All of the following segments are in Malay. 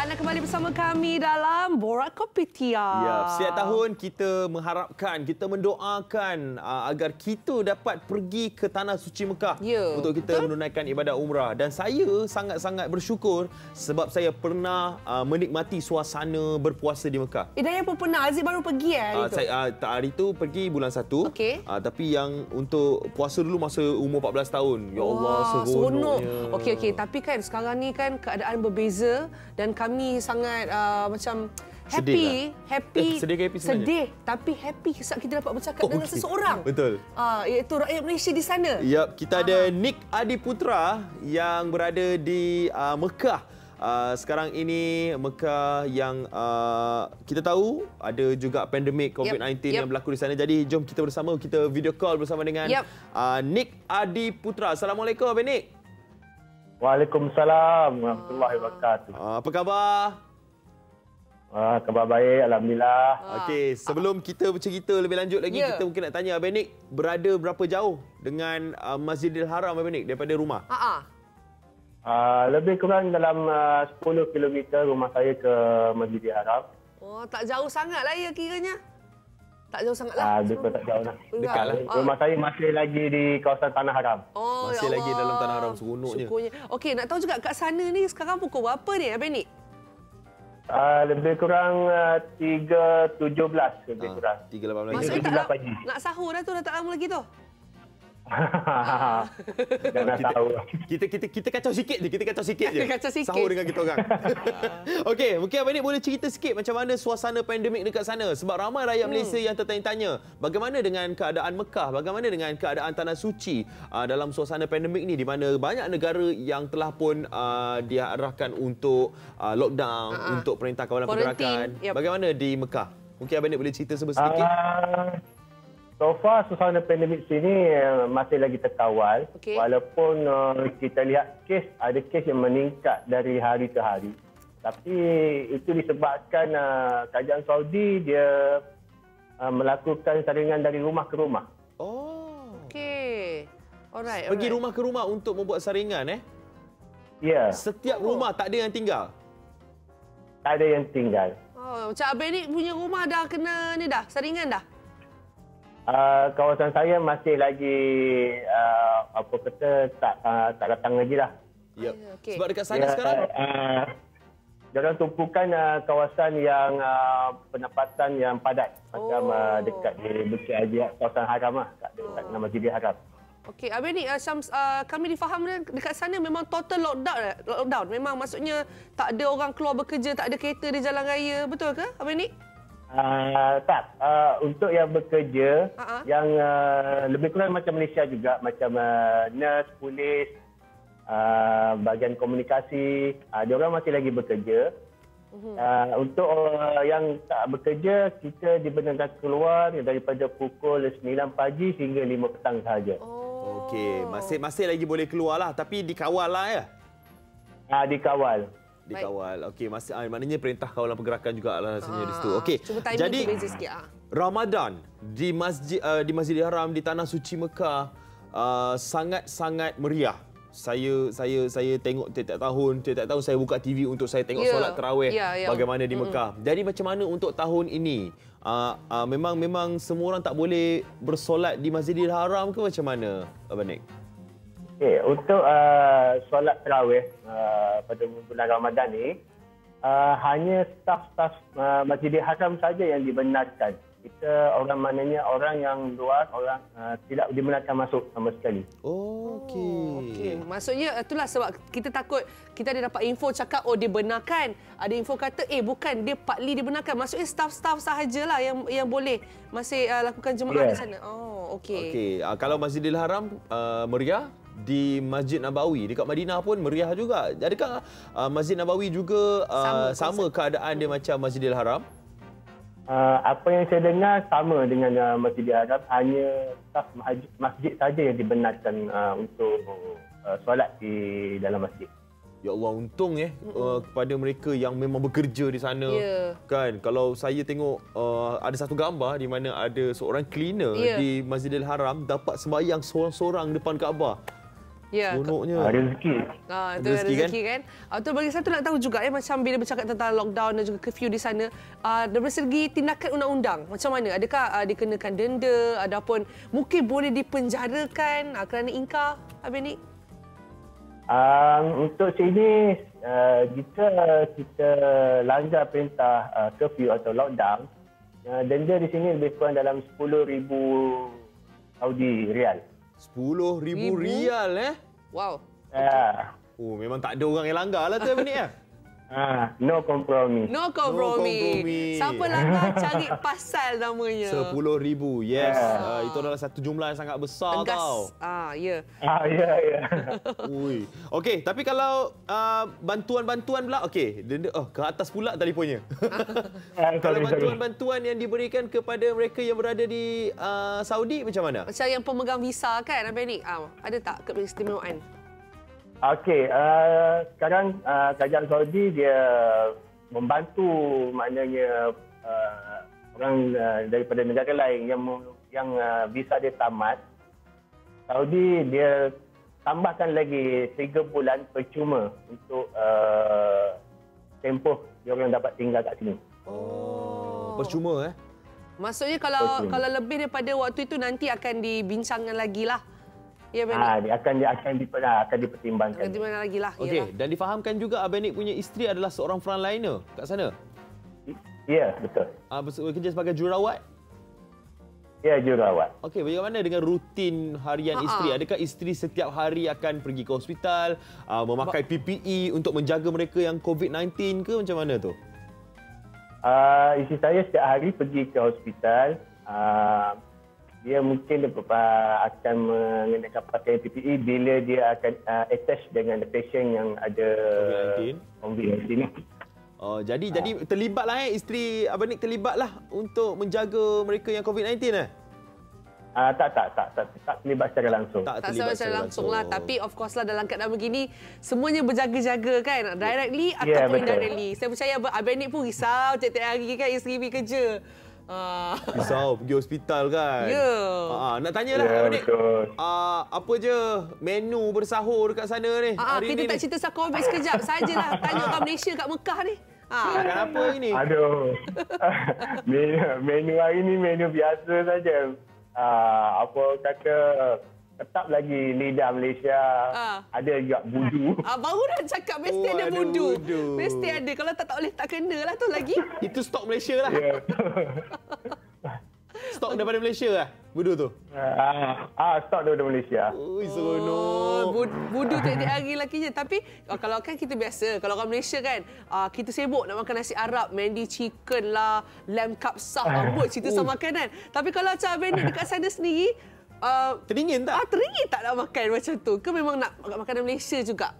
Anda kembali bersama kami dalam Borak Kopi Tiap. Ya, setiap tahun kita mengharapkan, kita mendoakan agar kita dapat pergi ke Tanah Suci Mekah untuk kita menunaikan ibadah umrah. Dan saya sangat-sangat bersyukur sebab saya pernah menikmati suasana berpuasa di Mekah. Dayah pun pernah. Aziz baru pergi hari itu? Hari itu pergi bulan 1. Okey. Tapi yang untuk puasa dulu masa umur 14 tahun. Ya Allah, seronoknya. Okey. Tapi kan sekarang ni kan keadaan berbeza dan kami sangat macam happy. Sedih tapi happy sebab kita dapat bercakap dengan seseorang. Betul. Iaitu rakyat Malaysia di sana. Ya, kita ada Nick Adiputra yang berada di Mekah. Sekarang ini Mekah yang kita tahu ada juga pandemik COVID-19 yang berlaku di sana. Jadi jom kita bersama, kita video call bersama dengan Nick Adiputra. Assalamualaikum Abang Nick. Waalaikumsalam warahmatullahi wabarakatuh. Apa khabar? Khabar baik, alhamdulillah. Okey, sebelum kita bercerita lebih lanjut lagi, kita mungkin nak tanya Abang Nick berada berapa jauh dengan Masjidil Haram Abang Nick daripada rumah? Lebih kurang dalam 10 km rumah saya ke Masjidil Haram. Oh, tak jauh sangatlah ya kiranya. Tak jauh sangatlah. Tak jauh lah. Dekatlah. Rumah saya masih lagi di kawasan Tanah Haram. Oh, masih lagi dalam Tanah Haram, seronoknya. Okey, nak tahu juga kat sana ni sekarang pukul berapa ni Abang Nick? Lebih kurang 3.17 lebih kurang. 3.18. Maksudnya nak sahur dah tu, dah tak lama lagi tu. Jangan tahu. Kita kacau sikit je. Kacau sikit. Sahur dengan kita orang. Okey, mungkin Abang Nick boleh cerita sikit macam mana suasana pandemik dekat sana. Sebab ramai rakyat Malaysia yang tertanya-tanya, bagaimana dengan keadaan Mekah, bagaimana dengan keadaan Tanah Suci dalam suasana pandemik ni, di mana banyak negara yang telah pun diarahkan untuk lockdown, untuk perintah kawalan pergerakan. Bagaimana di Mekah? Mungkin Abang Nick boleh cerita sedikit? So far, suasana pandemik sini masih lagi terkawal. Walaupun kita lihat ada kes yang meningkat dari hari ke hari. Tapi itu disebabkan kerajaan Saudi dia melakukan saringan dari rumah ke rumah. Oh. Okey. Alright. Pergi rumah ke rumah untuk membuat saringan Ya. Setiap rumah tak ada yang tinggal? Tak ada yang tinggal. Oh, macam Abang Nick punya rumah dah kena ni dah, saringan dah? Kawasan saya masih lagi tak datang lagi lah. Ya. Okay. Sebab dekat sana sekarang jangan tumpukan kawasan yang penempatan yang padat, macam dekat di Bukit Haji, kawasan Haram lah, dekat dengan Masjidil Haram. Okey, Abang Nick, kami difaham dekat sana memang total lockdown. Memang maksudnya tak ada orang keluar bekerja, tak ada kereta di jalan raya, betul ke Abang Nick? Tak. Untuk yang bekerja, yang lebih kurang macam Malaysia juga, macam nurse, polis, bahagian komunikasi, diorang masih lagi bekerja. Untuk yang tak bekerja, kita dibenarkan keluar daripada pukul 9 pagi hingga 5 petang sahaja. Okey, masih lagi boleh keluar lah, tapi dikawal lah ya? Dikawal. Okey, maknanya perintah kawalan pergerakan juga lah rasanya di situ. Okey. Jadi Ramadan di Masjidil Haram di Tanah Suci Mekah sangat-sangat meriah. Saya tengok tiap tahun saya buka TV untuk saya tengok solat tarawih bagaimana di Mekah. Jadi macam mana untuk tahun ini? Memang semua orang tak boleh bersolat di Masjidil Haram ke macam mana, Abang Nick? Untuk solat tarawih pada bulan Ramadan ni, hanya staf-staf Masjidil Haram saja yang dibenarkan. Orang yang luar, tidak dibenarkan masuk sama sekali. Okey. Maksudnya itulah sebab kita takut kita ada dapat info cakap dia benarkan. Ada info kata bukan, dia partly dibenarkan. Maksudnya staf-staf sahajalah yang boleh masih lakukan jemaah di sana. Okey. Kalau Masjidil Haram meriah, di Masjid Nabawi dekat Madinah pun meriah juga. Adakah Masjid Nabawi juga sama keadaan dia macam Masjidil Haram? Apa yang saya dengar sama dengan Masjidil Haram, hanya staf masjid saja yang dibenarkan untuk solat di dalam masjid. Ya Allah, untung kepada mereka yang memang bekerja di sana. Kan, kalau saya tengok ada satu gambar di mana ada seorang cleaner di Masjidil Haram dapat sembahyang seorang-seorang depan Kaabah. Ya. Seronoknya. Rezeki. Itu rezeki kan. Tu bagi saya tu nak tahu juga macam bila bercakap tentang lockdown dan juga curfew di sana, dari segi tindakan undang-undang macam mana? Adakah dikenakan denda ataupun mungkin boleh dipenjarakan kerana ingkar, Abang Nik? Untuk sini jika kita langgar perintah curfew atau lockdown, denda di sini lebih kurang dalam 10,000 Saudi Rial. 10,000 rial Wow. Oh, memang tak ada orang yang langgar lah tu Abang Nik ya. No compromise. No compromise. Siapa langgar cari pasal namanya. 10,000. Yes. Itu adalah satu jumlah yang sangat besar Tegas. tau. Ya. Ui. Okey, tapi kalau bantuan-bantuan pula, okey, ke atas pula telefonnya. Kalau bantuan-bantuan yang diberikan kepada mereka yang berada di Saudi macam mana? Macam yang pemegang visa kan, Abang Nik? Ada tak keistimewaan? Okey, sekarang kerajaan Saudi dia membantu maknanya orang daripada negara lain yang visa dia tamat. Saudi dia tambahkan lagi 3 bulan percuma untuk tempoh dia orang dapat tinggal kat sini. Percuma Maksudnya kalau lebih daripada waktu itu nanti akan dibincangkan lagi lah. Ya, dia akan dipertimbangkan. Di mana lagi lah. Okey, dan difahamkan juga Abang Nik punya isteri adalah seorang frontliner kat sana. Ya, betul. Bekerja sebagai jururawat? Ya, jururawat. Okey, bagaimana dengan rutin harian isteri? Adakah isteri setiap hari akan pergi ke hospital, memakai PPE untuk menjaga mereka yang COVID-19 ke macam mana tu? Isteri saya setiap hari pergi ke hospital. Dia mungkin akan mengenakan pakaian PPE bila dia akan attach dengan pasien yang ada COVID-19 ni. Jadi terlibatlah isteri Abang Nik terlibatlah untuk menjaga mereka yang COVID-19 Tak terlibat secara langsung. Tak terlibat secara langsung lah. Tapi of course lah dalam keadaan begini semuanya berjaga-jaga kan. Directly ataupun indirectly. Saya percaya Abang Nik pun risau tiap-tiap hari kan isteri pergi kerja. Risau pergi hospital kan. Ya. Nak tanya lah Abang Nik. Apa je menu bersahur dekat sana ni? Hari kita ni tak cerita pasal COVID sekejap. Sajalah tanya kat Malaysia kat Mekah ni. Makan apa ini? Aduh. Menu hari ni menu biasa saja. Apa kata tetap lagi lidah Malaysia. Ada juga budu. Baru nak cakap mesti ada budu. Mesti ada. Kalau tak boleh tak kena lah tu lagi. Itu stok Malaysia lah. Yeah. Stok daripada Malaysia lah budu tu. Stok daripada Malaysia. Ui, seronok. Budu tiap-tiap hari lagi je. Tapi kalau kan kita biasa, kalau orang Malaysia kan, kita sibuk nak makan nasi Arab, Mandy chicken lah, lamb kapsah, ambut cerita sama makanan. Tapi kalau macam Abang Nik dekat sana sendiri, teringin tak? Teringin tak nak makan macam tu? Ke memang nak makanan Malaysia juga?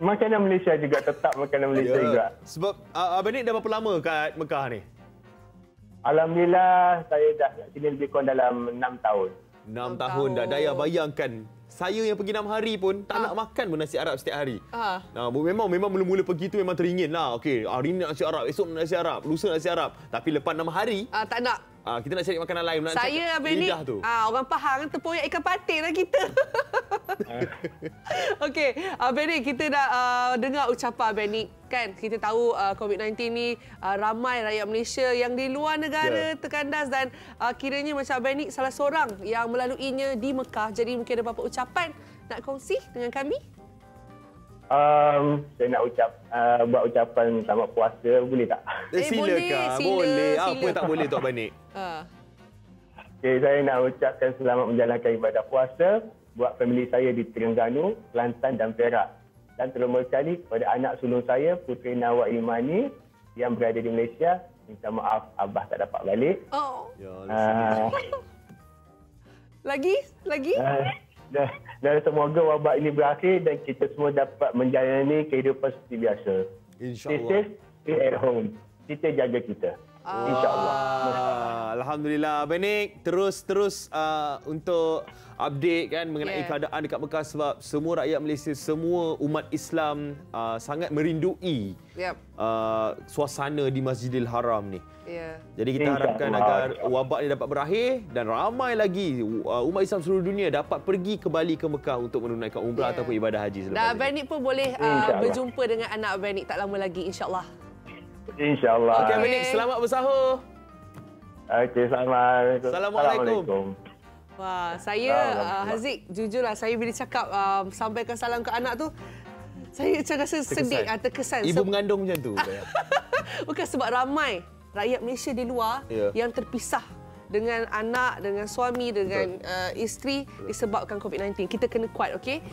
Makanan Malaysia juga, tetap makanan Malaysia juga. Sebab Abang Nik dah berapa lama kat Mekah ni? Alhamdulillah, saya dah kat sini lebih kurang dalam 6 tahun. 6 tahun dah. Daya bayangkan. Saya yang pergi 6 hari pun tak nak makan pun nasi Arab setiap hari. Memang mula-mula pergi tu memang teringin lah. Okey, hari ni nak nasi Arab, esok nak nasi Arab, lusa nasi Arab. Tapi lepas 6 hari, tak nak. Kita nak cari makanan lain. Saya Abang Nik, orang Pahang terpoyak ikan patin lah kita. Okey, Abang Nik, kita dah dengar ucapan Abang Nik. Kan, kita tahu COVID-19 ni ramai rakyat Malaysia yang di luar negara terkandas dan kiranya macam Abang Nik salah seorang yang melaluinya di Mekah. Jadi mungkin ada beberapa ucapan nak kongsi dengan kami? Saya nak buat ucapan selamat puasa, boleh tak? Silakan, boleh. Apa tak boleh tu Abang Nik? Okay, saya nak ucapkan selamat menjalankan ibadah puasa buat family saya di Terengganu, Kelantan dan Perak. Dan terutama sekali kepada anak sulung saya, Puteri Nawak Imani yang berada di Malaysia. Minta maaf Abah tak dapat balik. Lagi? Dan semoga wabak ini berakhir dan kita semua dapat menjalani kehidupan seperti biasa. InsyaAllah. Stay safe, stay at home. Kita jaga kita. InsyaAllah. Alhamdulillah. Benik, terus untuk update kan mengenai keadaan dekat Mekah sebab semua rakyat Malaysia, semua umat Islam sangat merindui suasana di Masjidil Haram ni. Jadi kita harapkan agar wabak ni dapat berakhir dan ramai lagi umat Islam seluruh dunia dapat pergi kembali ke Mekah untuk menunaikan umrah ataupun ibadah haji selepas Dan ini. Benik pun boleh berjumpa dengan anak Benik tak lama lagi, insya-Allah. InsyaAllah. Okey, Benik, selamat bersahur. Okey, selamat. Assalamualaikum. Wah, saya Haziq, jujurlah saya bila cakap sampaikan salam ke anak tu, saya macam rasa sedih, terkesan. Ibu mengandung macam tu. Bukan sebab ramai rakyat Malaysia di luar yang terpisah dengan anak, dengan suami, dengan isteri disebabkan COVID-19. Kita kena kuat, okey?